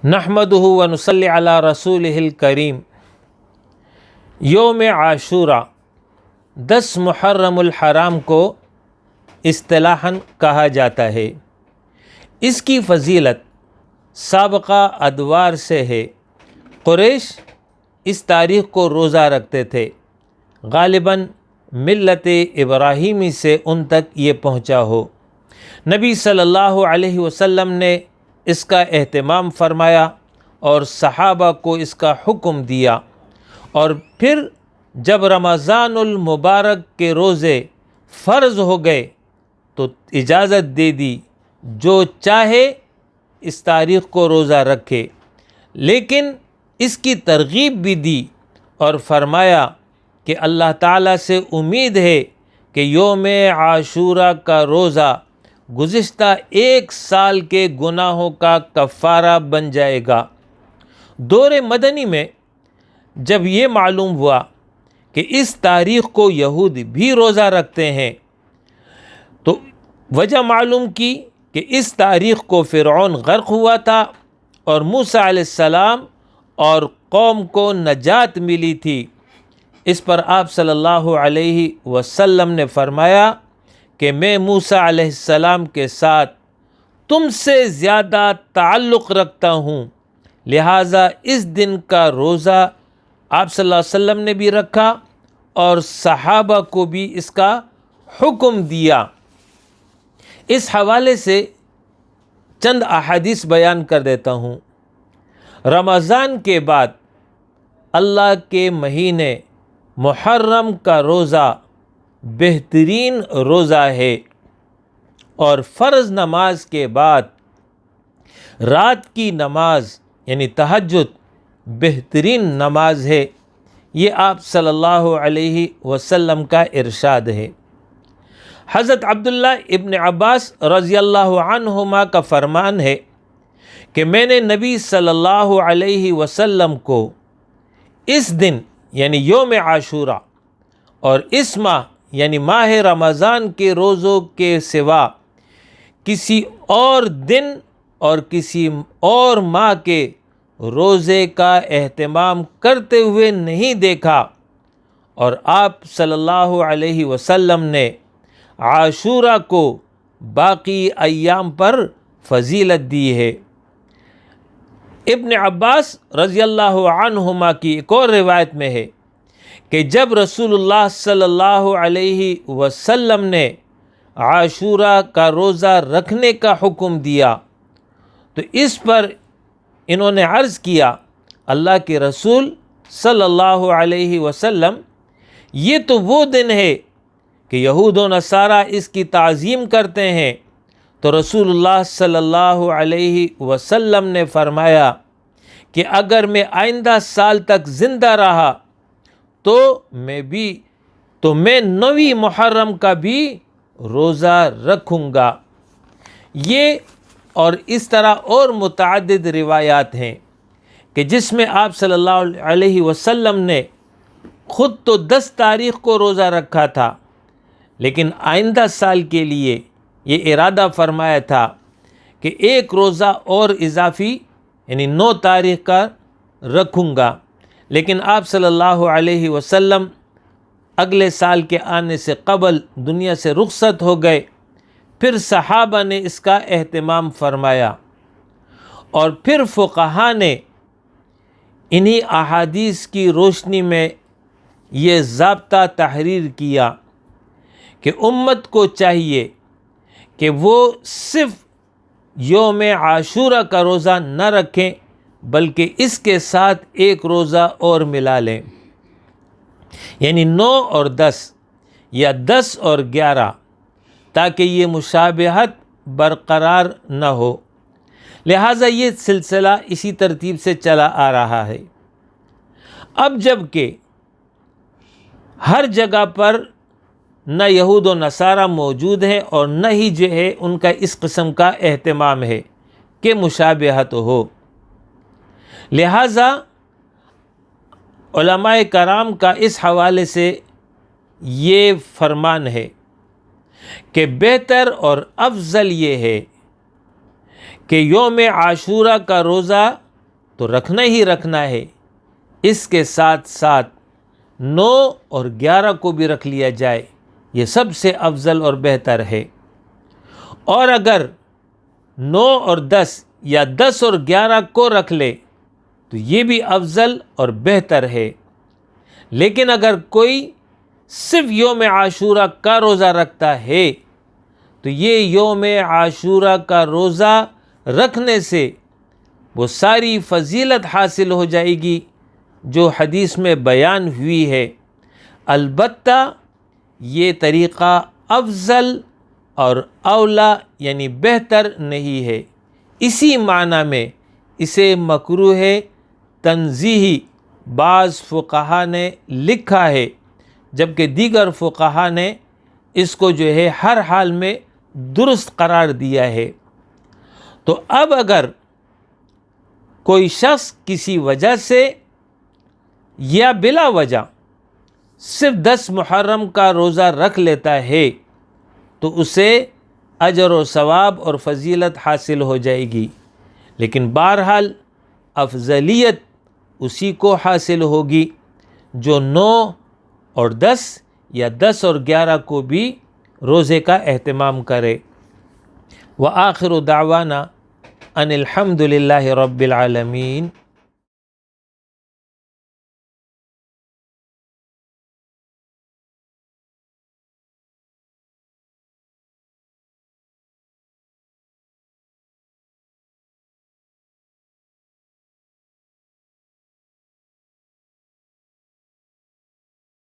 نحمدہ و نصلی علی رسولہ الکریم۔ یوم عاشوراء 10 محرم الحرام کو اصطلاحاً کہا جاتا ہے۔ اس کی فضیلت سابقہ ادوار سے ہے۔ قریش اس تاریخ کو روزہ رکھتے تھے، غالباً ملت ابراہیمی سے ان تک یہ پہنچا ہو۔ نبی صلی اللہ علیہ وسلم نے اس کا اہتمام فرمایا اور صحابہ کو اس کا حکم دیا، اور پھر جب رمضان المبارک کے روزے فرض ہو گئے تو اجازت دے دی جو چاہے اس تاریخ کو روزہ رکھے، لیکن اس کی ترغیب بھی دی اور فرمایا کہ اللہ تعالیٰ سے امید ہے کہ یوم عاشوراء کا روزہ گزشتہ 1 سال کے گناہوں کا کفارہ بن جائے گا۔ دور مدنی میں جب یہ معلوم ہوا کہ اس تاریخ کو یہود بھی روزہ رکھتے ہیں تو وجہ معلوم کی کہ اس تاریخ کو فرعون غرق ہوا تھا اور موسیٰ علیہ السلام اور قوم کو نجات ملی تھی۔ اس پر آپ صلی اللہ علیہ وسلم نے فرمایا کہ میں موسیٰ علیہ السلام کے ساتھ تم سے زیادہ تعلق رکھتا ہوں، لہٰذا اس دن کا روزہ آپ صلی اللہ علیہ وسلم نے بھی رکھا اور صحابہ کو بھی اس کا حکم دیا۔ اس حوالے سے چند احادیث بیان کر دیتا ہوں۔ رمضان کے بعد اللہ کے مہینے محرم کا روزہ بہترین روزہ ہے، اور فرض نماز کے بعد رات کی نماز یعنی تہجد بہترین نماز ہے، یہ آپ صلی اللہ علیہ وسلم کا ارشاد ہے۔ حضرت عبداللہ ابن عباس رضی اللہ عنہما کا فرمان ہے کہ میں نے نبی صلی اللہ علیہ وسلم کو اس دن یعنی یوم عاشوراء اور اس ماہ یعنی ماہ رمضان کے روزوں کے سوا کسی اور دن اور کسی اور ماہ کے روزے کا اہتمام کرتے ہوئے نہیں دیکھا، اور آپ صلی اللہ علیہ وسلم نے عاشوراء کو باقی ایام پر فضیلت دی ہے۔ ابن عباس رضی اللہ عنہما کی ایک اور روایت میں ہے کہ جب رسول اللہ صلی اللہ علیہ وسلم نے عاشوراء کا روزہ رکھنے کا حکم دیا تو اس پر انہوں نے عرض کیا، اللہ کے رسول صلی اللہ علیہ وسلم، یہ تو وہ دن ہے کہ یہود و نصارہ اس کی تعظیم کرتے ہیں۔ تو رسول اللہ صلی اللہ علیہ وسلم نے فرمایا کہ اگر میں آئندہ سال تک زندہ رہا تو میں 9 محرم کا بھی روزہ رکھوں گا۔ یہ اور اس طرح اور متعدد روایات ہیں کہ جس میں آپ صلی اللہ علیہ وسلم نے خود تو 10 تاریخ کو روزہ رکھا تھا، لیکن آئندہ سال کے لیے یہ ارادہ فرمایا تھا کہ 1 روزہ اور اضافی یعنی 9 تاریخ کا رکھوں گا، لیکن آپ صلی اللہ علیہ وسلم اگلے سال کے آنے سے قبل دنیا سے رخصت ہو گئے۔ پھر صحابہ نے اس کا اہتمام فرمایا، اور پھر فقہا نے انہی احادیث کی روشنی میں یہ ضابطہ تحریر کیا کہ امت کو چاہیے کہ وہ صرف یوم عاشوراء کا روزہ نہ رکھیں بلکہ اس کے ساتھ 1 روزہ اور ملا لیں، یعنی 9 اور 10 یا 10 اور 11، تاکہ یہ مشابہت برقرار نہ ہو۔ لہٰذا یہ سلسلہ اسی ترتیب سے چلا آ رہا ہے۔ اب جب کہ ہر جگہ پر نہ یہود و نصارہ موجود ہیں اور نہ ہی جو ہے ان کا اس قسم کا اہتمام ہے کہ مشابہت ہو، لہٰذا علماء کرام کا اس حوالے سے یہ فرمان ہے کہ بہتر اور افضل یہ ہے کہ یوم عاشوراء کا روزہ تو رکھنا ہی رکھنا ہے، اس کے ساتھ ساتھ 9 اور 11 کو بھی رکھ لیا جائے، یہ سب سے افضل اور بہتر ہے۔ اور اگر 9 اور 10 یا 10 اور 11 کو رکھ لے تو یہ بھی افضل اور بہتر ہے۔ لیکن اگر کوئی صرف یوم عاشورہ کا روزہ رکھتا ہے تو یہ یوم عاشورہ کا روزہ رکھنے سے وہ ساری فضیلت حاصل ہو جائے گی جو حدیث میں بیان ہوئی ہے۔ البتہ یہ طریقہ افضل اور اولا یعنی بہتر نہیں ہے، اسی معنی میں اسے مکروہ تنزیہی بعض فقہا نے لکھا ہے، جبکہ دیگر فقہا نے اس کو جو ہے ہر حال میں درست قرار دیا ہے۔ تو اب اگر کوئی شخص کسی وجہ سے یا بلا وجہ صرف 10 محرم کا روزہ رکھ لیتا ہے تو اسے اجر و ثواب اور فضیلت حاصل ہو جائے گی، لیکن بہرحال افضلیت اسی کو حاصل ہوگی جو 9 اور 10 یا 10 اور 11 کو بھی روزے کا اہتمام کرے۔ وآخر دعوانا ان الحمد للہ رب العالمین۔